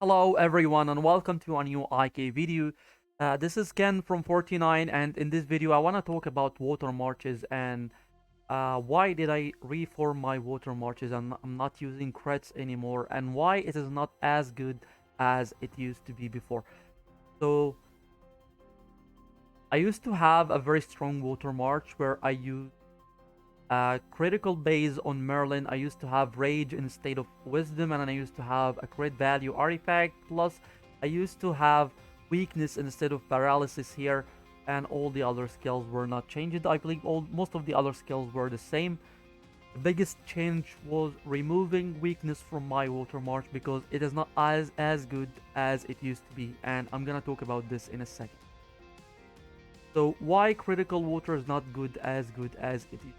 Hello everyone and welcome to a new IK video. This is Ken from 49 and in this video I want to talk about water marches and why did I reform my water marches and I'm not using crits anymore and why it is not as good as it used to be before. So I used to have a very strong water march where I used critical base on Merlin. I used to have Rage instead of Wisdom, and I used to have a crit value artifact. Plus, I used to have Weakness instead of Paralysis here, and all the other skills were not changed. I believe most of the other skills were the same. The biggest change was removing Weakness from my Water March because it is not as good as it used to be, and I'm gonna talk about this in a second. So why critical water is not good as it is?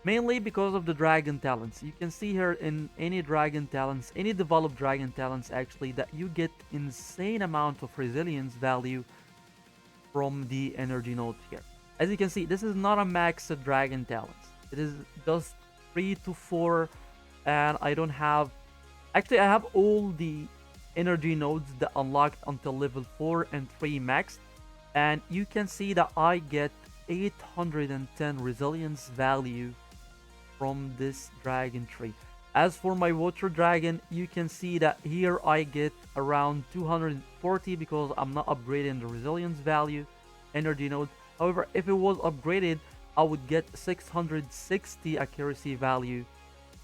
Mainly because of the dragon talents. You can see here in any dragon talents, any developed dragon talents actually, that you get insane amount of resilience value from the energy nodes here. As you can see, this is not a maxed dragon talents. It is just 3 to 4, and I don't have... Actually, I have all the energy nodes that unlocked until level 4 and 3 maxed, and you can see that I get 810 resilience value from this dragon tree. As for my water dragon, you can see that here I get around 240 because I'm not upgrading the resilience value energy node. However, if it was upgraded, I would get 660 accuracy value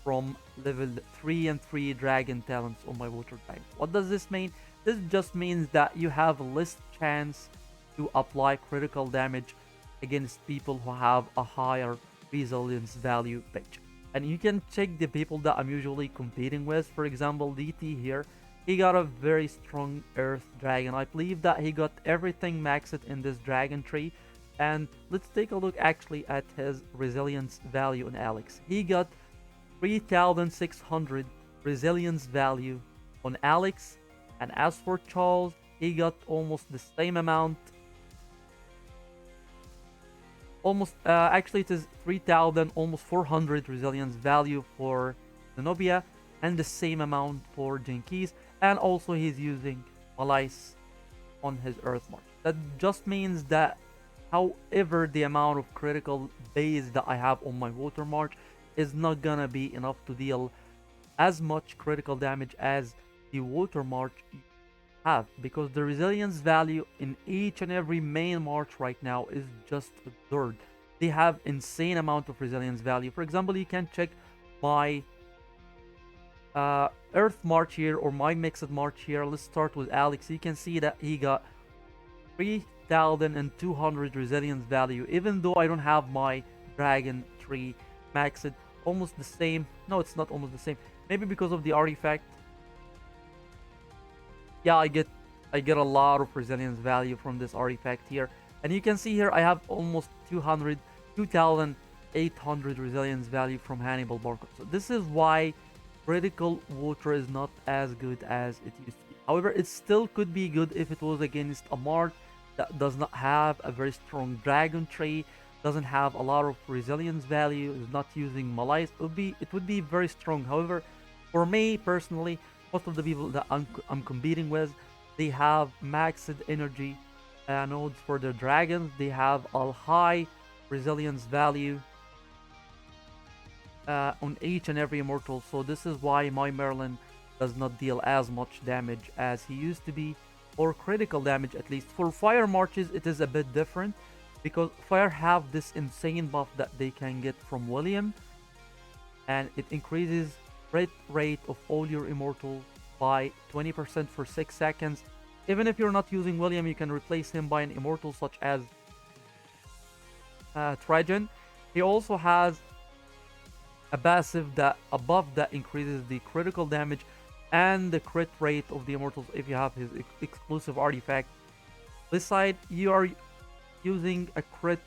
from level 3 and 3 dragon talents on my water dragon. What does this mean? This just means that you have less chance to apply critical damage against people who have a higher resilience value page. And you can check the people that I'm usually competing with. For example, DT here, he got a very strong earth dragon. I believe that he got everything maxed in this dragon tree. And let's take a look actually at his resilience value on Alex. He got 3600 resilience value on Alex, and as for Charles, he got almost the same amount. Actually it is 3000, almost 400 resilience value for Zenobia, and the same amount for Jinkies, and also he's using Malais on his Earth March. That just means that however the amount of critical base that I have on my Water March is not gonna be enough to deal as much critical damage as the Water March have, because the resilience value in each and every main march right now is just absurd. They have insane amount of resilience value. For example, you can check my Earth March here or my Mixed March here. Let's start with Alex. You can see that he got 3200 resilience value, even though I don't have my Dragon Tree maxed. Almost the same. No, it's not almost the same. Maybe because of the artifact. Yeah, I get a lot of resilience value from this artifact here. And you can see here I have almost 2800 resilience value from Hannibal Barker. So this is why critical water is not as good as it used to be. However, it still could be good if it was against a Mart that does not have a very strong dragon tree, doesn't have a lot of resilience value, is not using Malais. It would be very strong. However, for me personally, most of the people that I'm competing with, they have maxed energy nodes for their dragons. They have a high resilience value on each and every immortal. So this is why my Merlin does not deal as much damage as he used to be, or critical damage at least. For fire marches, it is a bit different because fire have this insane buff that they can get from William, and it increases crit rate of all your immortals by 20% for 6 seconds. Even if you're not using William, you can replace him by an immortal such as Trajan. He also has a passive that above that increases the critical damage and the crit rate of the immortals if you have his exclusive artifact. This side, you are using a crit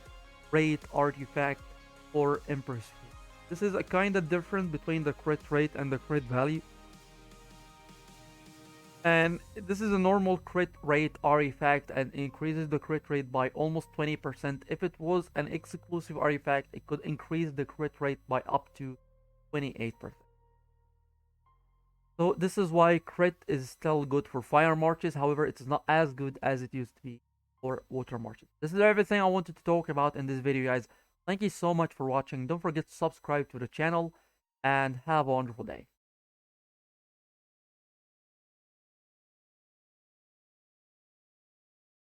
rate artifact for Empress. This is a kind of difference between the crit rate and the crit value. And this is a normal crit rate artifact and increases the crit rate by almost 20%. If it was an exclusive artifact, it could increase the crit rate by up to 28%. So this is why crit is still good for fire marches. However, it is not as good as it used to be for water marches. This is everything I wanted to talk about in this video, guys. Thank you so much for watching. Don't forget to subscribe to the channel and have a wonderful day.